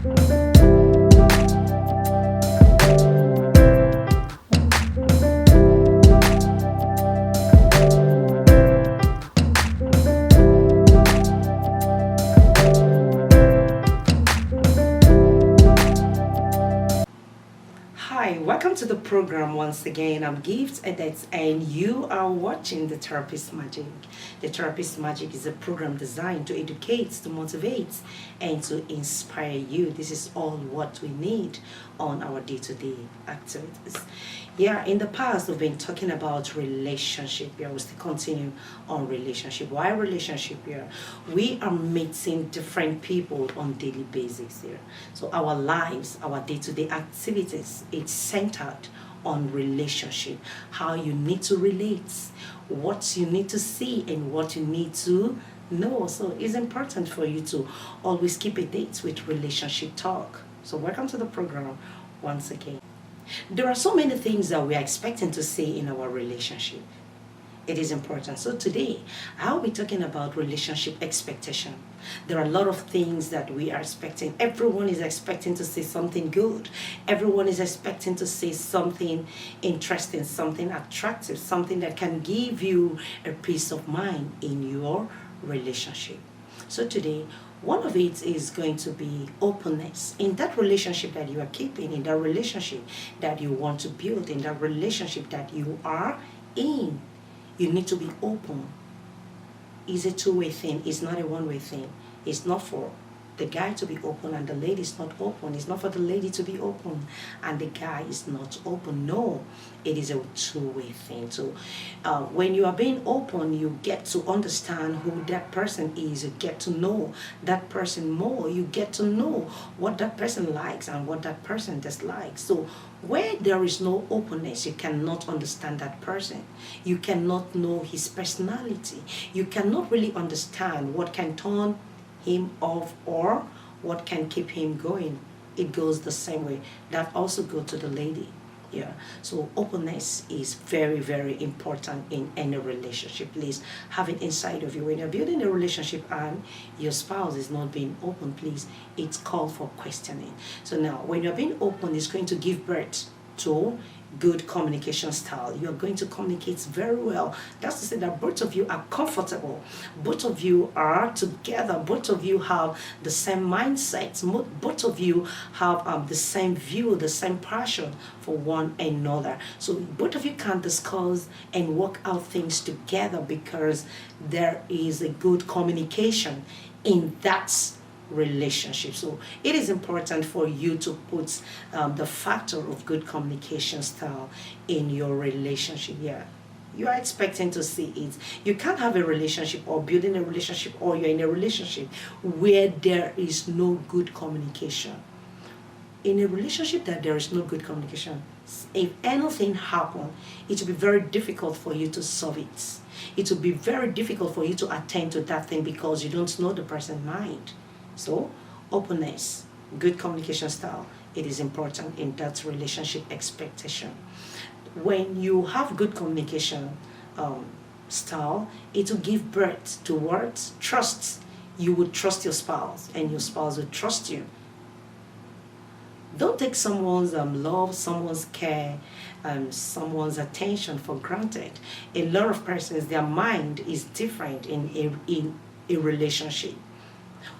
Hi, welcome to the program once again. I'm Gift Edits, and you are watching The Therapist Magic. The Therapist Magic is a program designed to educate, to motivate, and to inspire you. This is all what we need on our day-to-day activities. Yeah, in the past we've been talking about relationship. Yeah, we still continue on relationship. Why relationship here? We are meeting different people on daily basis here. So our lives, our day-to-day activities, it's centered on relationship. How you need to relate, what you need to see, and what you need to know. So it's important for you to always keep a date with relationship talk. So welcome to the program once again. There are so many things that we are expecting to see in our relationship. It is important. So today, I'll be talking about relationship expectation. There are a lot of things that we are expecting. Everyone is expecting to see something good. Everyone is expecting to see something interesting, something attractive, something that can give you a peace of mind in your relationship. So today, one of it is going to be openness in that relationship that you are keeping, in that relationship that you want to build, in that relationship that you are in. You need to be open. It's a two-way thing. It's not a one-way thing. It's not for the guy to be open and the lady is not open. It's not for the lady to be open and the guy is not open. No, it is a two-way thing. So when you are being open, you get to understand who that person is. You get to know that person more. You get to know what that person likes and what that person dislikes. So where there is no openness, you cannot understand that person. You cannot know his personality. You cannot really understand what can turn him off or what can keep him going. It goes the same way. That also goes to the lady. Yeah. So openness is very, very important in any relationship. Please have it inside of you. When you're building a relationship and your spouse is not being open, please, it's called for questioning. So now when you're being open, it's going to give birth to good communication style. You're going to communicate very well. That's to say that both of you are comfortable. Both of you are together. Both of you have the same mindset. Both of you have the same view, the same passion for one another. So both of you can discuss and work out things together because there is a good communication in that relationship. So it is important for you to put the factor of good communication style in your relationship. Yeah, you are expecting to see it. You can't have a relationship or building a relationship or you're in a relationship where there is no good communication. In a relationship that there is no good communication, if anything happens, it will be very difficult for you to solve it. It will be very difficult for you to attend to that thing because you don't know the person's mind. So, openness, good communication style, it is important in that relationship expectation. When you have good communication style, it will give birth to words, trust. You would trust your spouse and your spouse would trust you. Don't take someone's love, someone's care, someone's attention for granted. A lot of persons, their mind is different in a relationship.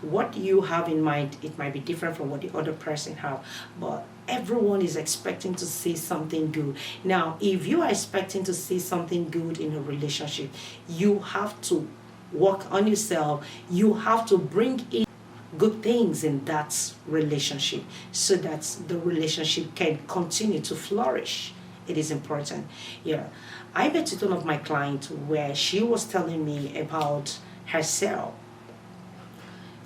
What you have in mind, it might be different from what the other person have, but everyone is expecting to see something good. Now, if you are expecting to see something good in a relationship, you have to work on yourself. You have to bring in good things in that relationship so that the relationship can continue to flourish. It is important. Yeah, I met with one of my clients where she was telling me about herself,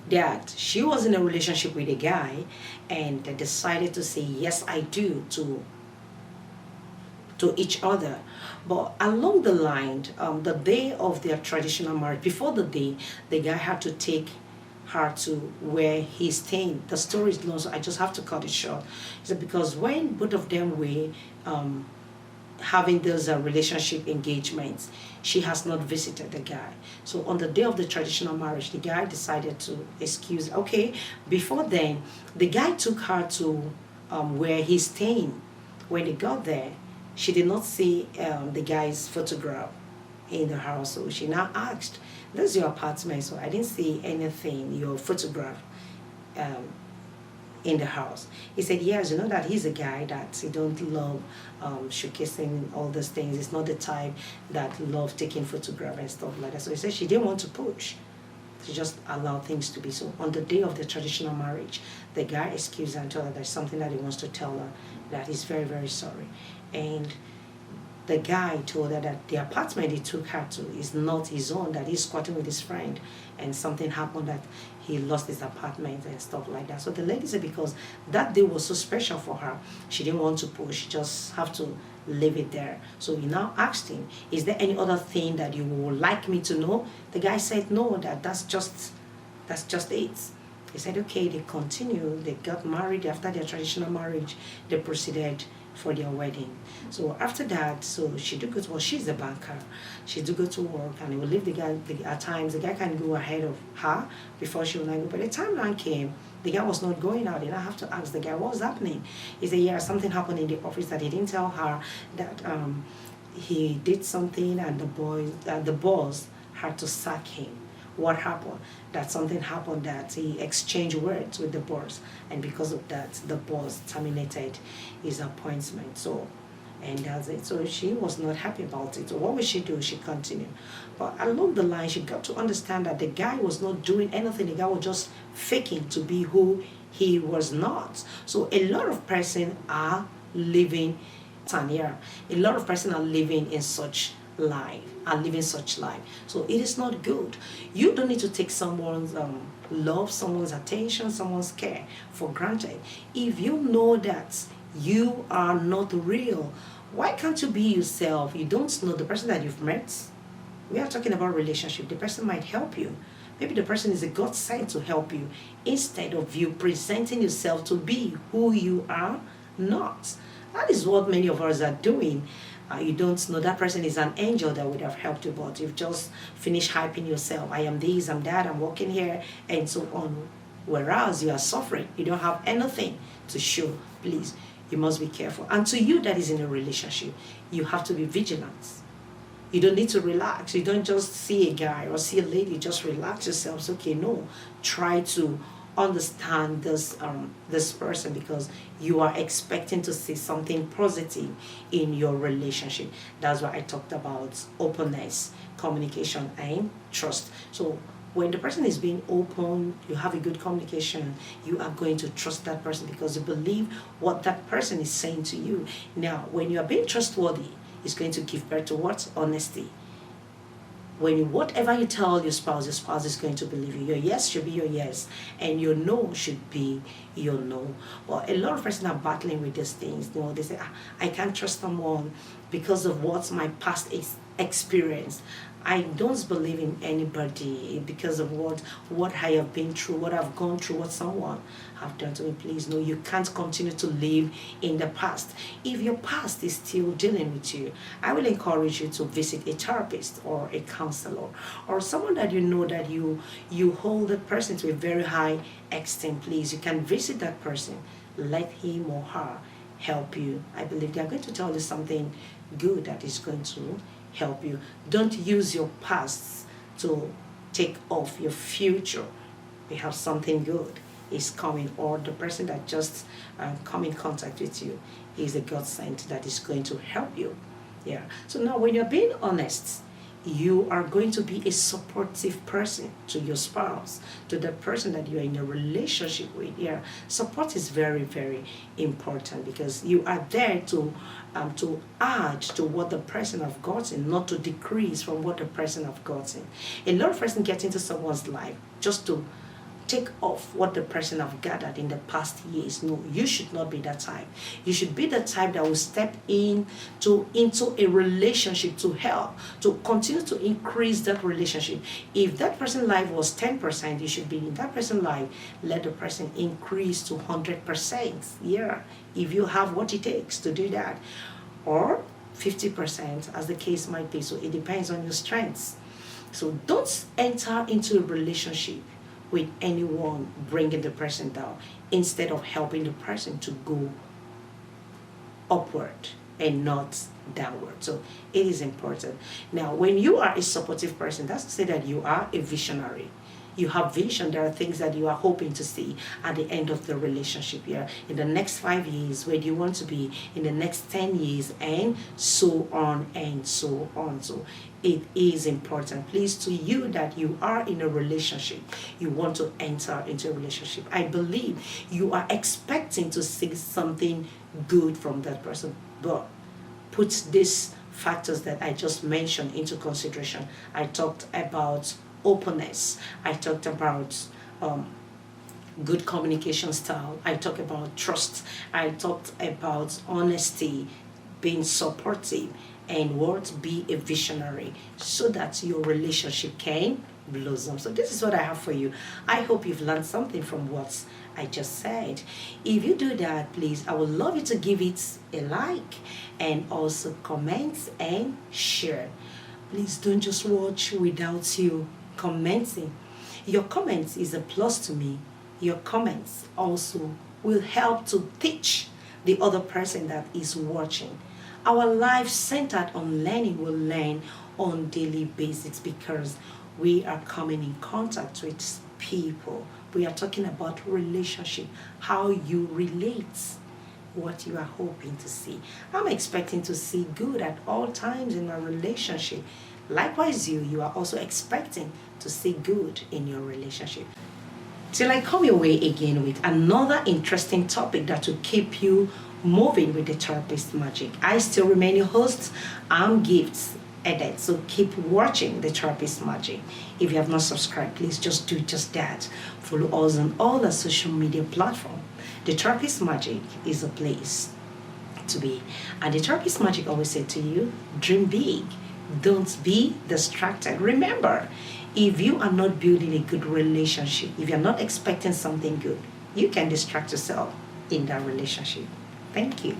that she was in a relationship with a guy and they decided to say yes I do to each other. But along the line, the day of their traditional marriage, before the day, the guy had to take her to where he's staying. The story is long, so I just have to cut it short. So because when both of them were having those relationship engagements, she has not visited the guy. So on the day of the traditional marriage, the guy decided to excuse. Okay, before then, the guy took her to where he's staying. When they got there, she did not see the guy's photograph in the house. So she now asked, "This is your apartment, so I didn't see anything, your photograph um, in the house." He said, "Yes, you know that he's a guy that he don't love showcasing all those things. He's not the type that love taking photograph and stuff like that." So he said she didn't want to push. She just allowed things to be. So on the day of the traditional marriage, the guy excused her and told her there's something that he wants to tell her, that he's very, very sorry. And the guy told her that the apartment he took her to is not his own, that he's squatting with his friend, and something happened that he lost his apartment and stuff like that. So the lady said because that day was so special for her, she didn't want to push, she just have to leave it there. So he now asked him, "Is there any other thing that you would like me to know?" The guy said, "No, that's just it." He said, okay, they continued, they got married. After their traditional marriage, they proceeded for their wedding. So after that, so she do go to, well, she's a banker. She do go to work, and he will leave the guy, at times, the guy can go ahead of her before she will not go. But the timeline came, the guy was not going out, and I have to ask the guy, what was happening? He said, yeah, something happened in the office that he didn't tell her, that he did something, and the boss had to sack him. What happened? That something happened, that he exchanged words with the boss, and because of that, the boss terminated his appointment. So, and that's it. So she was not happy about it. So what would she do? She continued. But along the line, she got to understand that the guy was not doing anything. The guy was just faking to be who he was not. So a lot of persons are living, a lot of persons are living in such life, so it is not good. You don't need to take someone's love, someone's attention, someone's care for granted. If you know that you are not real, why can't you be yourself? You don't know the person that you've met. We are talking about relationship. The person might help you. Maybe the person is a God sent to help you, instead of you presenting yourself to be who you are not. That is what many of us are doing. You don't know that person is an angel that would have helped you, but you've just finished hyping yourself. I am this, I'm that, I'm working here, and so on. Whereas you are suffering, you don't have anything to show. Please, you must be careful. And to you that is in a relationship, you have to be vigilant. You don't need to relax. You don't just see a guy or see a lady, just relax yourself. It's okay, no. Try to understand this person, because you are expecting to see something positive in your relationship. That's why I talked about openness, communication, and trust. So when the person is being open, you have a good communication, you are going to trust that person because you believe what that person is saying to you. Now, when you are being trustworthy, it's going to give birth to what? Honesty. Whatever you tell your spouse is going to believe you. Your yes should be your yes, and your no should be your no. Well, a lot of persons are battling with these things. You know, they say, I can't trust someone because of what's my past experience. I don't believe in anybody because of what I have been through, what I've gone through, what someone have done to me. Please, no, you can't continue to live in the past. If your past is still dealing with you, I will encourage you to visit a therapist or a counselor or someone that you know that you hold that person to a very high extent. Please, you can visit that person. Let him or her help you. I believe they are going to tell you something good that is going to help you. Don't use your past to take off your future. We have something good is coming, or the person that just come in contact with you is a God sent that is going to help you. Yeah. So now when you're being honest, you are going to be a supportive person to your spouse, to the person that you're in a relationship with. Yeah, support is very, very important because you are there to add to what the person have gotten, not to decrease from what the person have gotten. A lot of person get into someone's life just to take off what the person have gathered in the past years. No, you should not be that type. You should be the type that will step into a relationship to help, to continue to increase that relationship. If that person's life was 10%, you should be in that person's life. Let the person increase to 100%. Yeah, if you have what it takes to do that. Or 50%, as the case might be. So it depends on your strengths. So don't enter into a relationship with anyone bringing the person down instead of helping the person to go upward and not downward. So it is important. Now, when you are a supportive person, that's to say that you are a visionary. You have vision. There are things that you are hoping to see at the end of the relationship here. In the next 5 years, where do you want to be in the next 10 years, and so on and so on. So it is important, please, to you that you are in a relationship. You want to enter into a relationship. I believe you are expecting to see something good from that person, but put these factors that I just mentioned into consideration. I talked about openness. I talked about good communication style. I talked about trust. I talked about honesty, being supportive, and what, be a visionary, so that your relationship can blossom. So this is what I have for you. I hope you've learned something from what I just said. If you do that, please, I would love you to give it a like and also comment and share. Please don't just watch without you commenting. Your comments is a plus to me. Your comments also will help to teach the other person that is watching. Our life centered on learning will learn on daily basis, because we are coming in contact with people. We are talking about relationship, how you relate, what you are hoping to see. I'm expecting to see good at all times in our relationship. Likewise, you are also expecting to see good in your relationship. Till I come your way again with another interesting topic that will keep you moving with the therapist magic. I still remain your host. I'm Gifts Edit. So keep watching the therapist magic. If you have not subscribed, please just do just that. Follow us on all the social media platforms. The therapist magic is a place to be. And the therapist magic always say to you, dream big. Don't be distracted. Remember, if you are not building a good relationship, if you're not expecting something good, you can distract yourself in that relationship. Thank you.